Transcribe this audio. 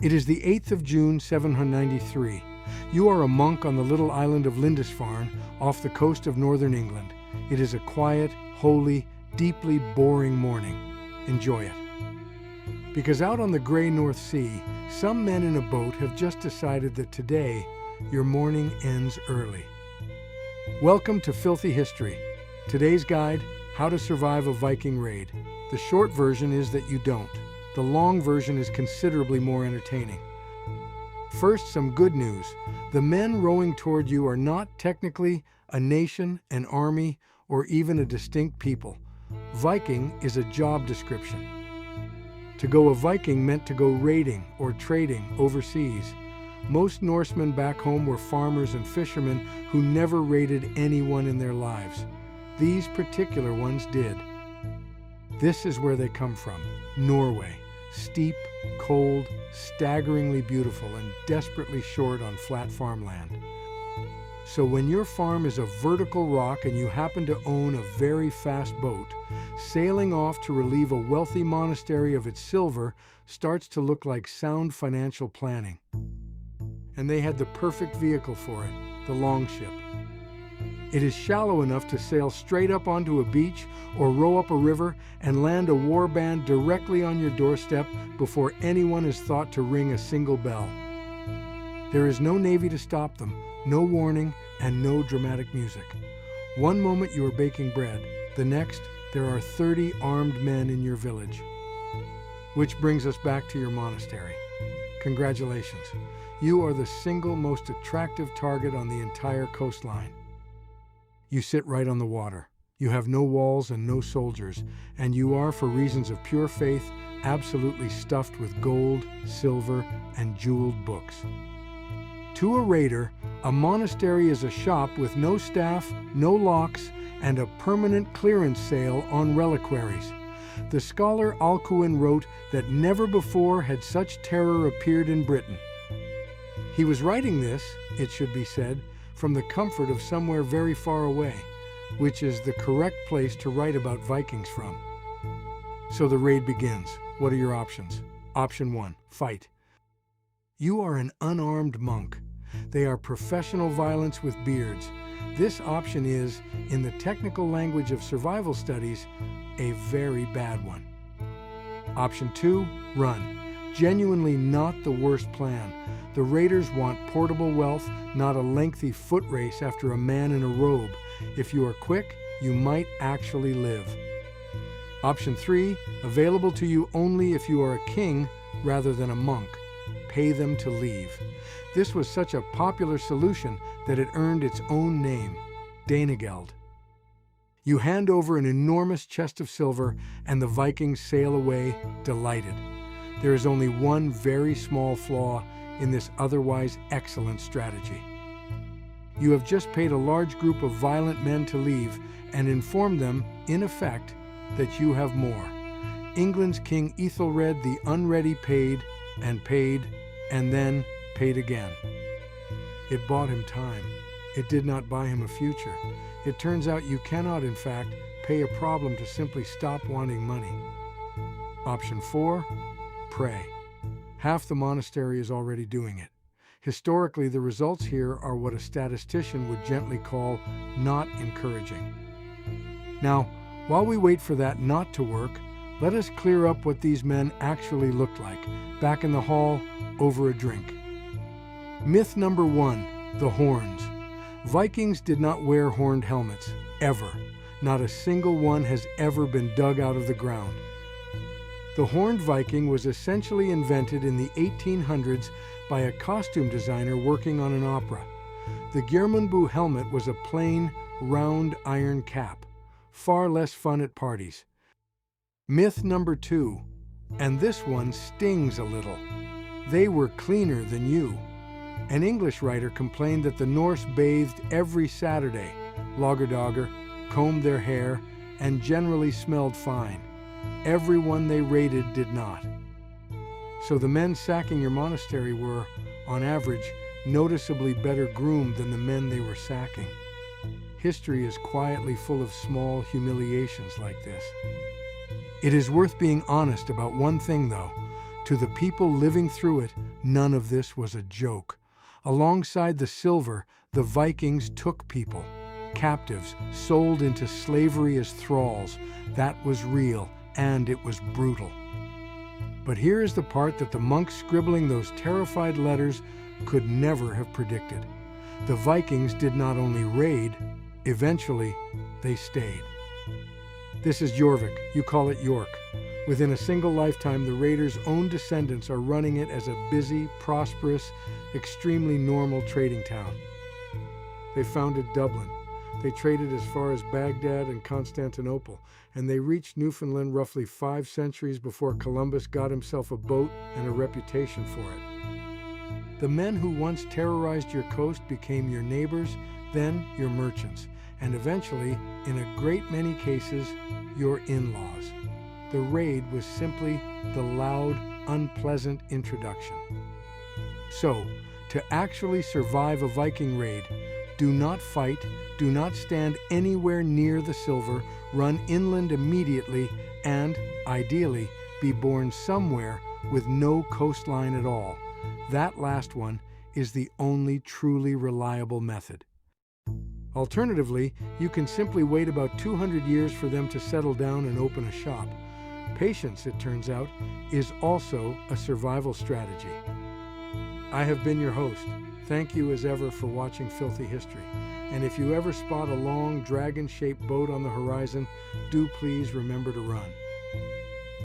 It is the 8th of June, 793. You are a monk on the little island of Lindisfarne off the coast of northern England. It is a quiet, holy, deeply boring morning. Enjoy it. Because out on the gray North Sea, some men in a boat have just decided that today, your morning ends early. Welcome to Filthy History. Today's guide, how to survive a Viking raid. The short version is that you don't. The long version is considerably more entertaining. First, some good news. The men rowing toward you are not technically a nation, an army, or even a distinct people. Viking is a job description. To go a Viking meant to go raiding or trading overseas. Most Norsemen back home were farmers and fishermen who never raided anyone in their lives. These particular ones did. This is where they come from, Norway. Steep, cold, staggeringly beautiful, and desperately short on flat farmland. So when your farm is a vertical rock and you happen to own a very fast boat, sailing off to relieve a wealthy monastery of its silver starts to look like sound financial planning. And they had the perfect vehicle for it, the longship. It is shallow enough to sail straight up onto a beach or row up a river and land a warband directly on your doorstep before anyone has thought to ring a single bell. There is no navy to stop them, no warning, and no dramatic music. One moment you are baking bread, the next there are 30 armed men in your village. Which brings us back to your monastery. Congratulations, you are the single most attractive target on the entire coastline. You sit right on the water. You have no walls and no soldiers, and you are, for reasons of pure faith, absolutely stuffed with gold, silver, and jeweled books. To a raider, a monastery is a shop with no staff, no locks, and a permanent clearance sale on reliquaries. The scholar Alcuin wrote that never before had such terror appeared in Britain. He was writing this, it should be said, from the comfort of somewhere very far away, which is the correct place to write about Vikings from. So the raid begins. What are your options? Option 1, fight. You are an unarmed monk. They are professional violence with beards. This option is, in the technical language of survival studies, a very bad one. Option 2, run. Genuinely not the worst plan. The raiders want portable wealth, not a lengthy foot race after a man in a robe. If you are quick, you might actually live. Option 3, available to you only if you are a king rather than a monk. Pay them to leave. This was such a popular solution that it earned its own name, Danegeld. You hand over an enormous chest of silver and the Vikings sail away, delighted. There is only one very small flaw in this otherwise excellent strategy. You have just paid a large group of violent men to leave and informed them, in effect, that you have more. England's King Ethelred the Unready paid, and then paid again. It bought him time. It did not buy him a future. It turns out you cannot, in fact, pay a problem to simply stop wanting money. Option 4, pray. Half the monastery is already doing it. Historically, the results here are what a statistician would gently call not encouraging. Now, while we wait for that not to work, let us clear up what these men actually looked like, back in the hall, over a drink. Myth number 1, the horns. Vikings did not wear horned helmets, ever. Not a single one has ever been dug out of the ground. The horned Viking was essentially invented in the 1800s by a costume designer working on an opera. The Geirmundbu helmet was a plain, round iron cap, far less fun at parties. Myth number 2, and this one stings a little. They were cleaner than you. An English writer complained that the Norse bathed every Saturday, laugardagr, combed their hair, and generally smelled fine. Everyone they raided did not. So the men sacking your monastery were, on average, noticeably better groomed than the men they were sacking. History is quietly full of small humiliations like this. It is worth being honest about one thing, though. To the people living through it, none of this was a joke. Alongside the silver, the Vikings took people, captives, sold into slavery as thralls. That was real, and it was brutal. But here is the part that the monks scribbling those terrified letters could never have predicted. The Vikings did not only raid, eventually they stayed. This is Jorvik, you call it York. Within a single lifetime, the raiders' own descendants are running it as a busy, prosperous, extremely normal trading town. They founded Dublin. They traded as far as Baghdad and Constantinople, and they reached Newfoundland roughly 5 centuries before Columbus got himself a boat and a reputation for it. The men who once terrorized your coast became your neighbors, then your merchants, and eventually, in a great many cases, your in-laws. The raid was simply the loud, unpleasant introduction. So, to actually survive a Viking raid, do not fight, do not stand anywhere near the silver, run inland immediately, and, ideally, be born somewhere with no coastline at all. That last one is the only truly reliable method. Alternatively, you can simply wait about 200 years for them to settle down and open a shop. Patience, it turns out, is also a survival strategy. I have been your host. Thank you as ever for watching Filthy History. And if you ever spot a long, dragon-shaped boat on the horizon, do please remember to run.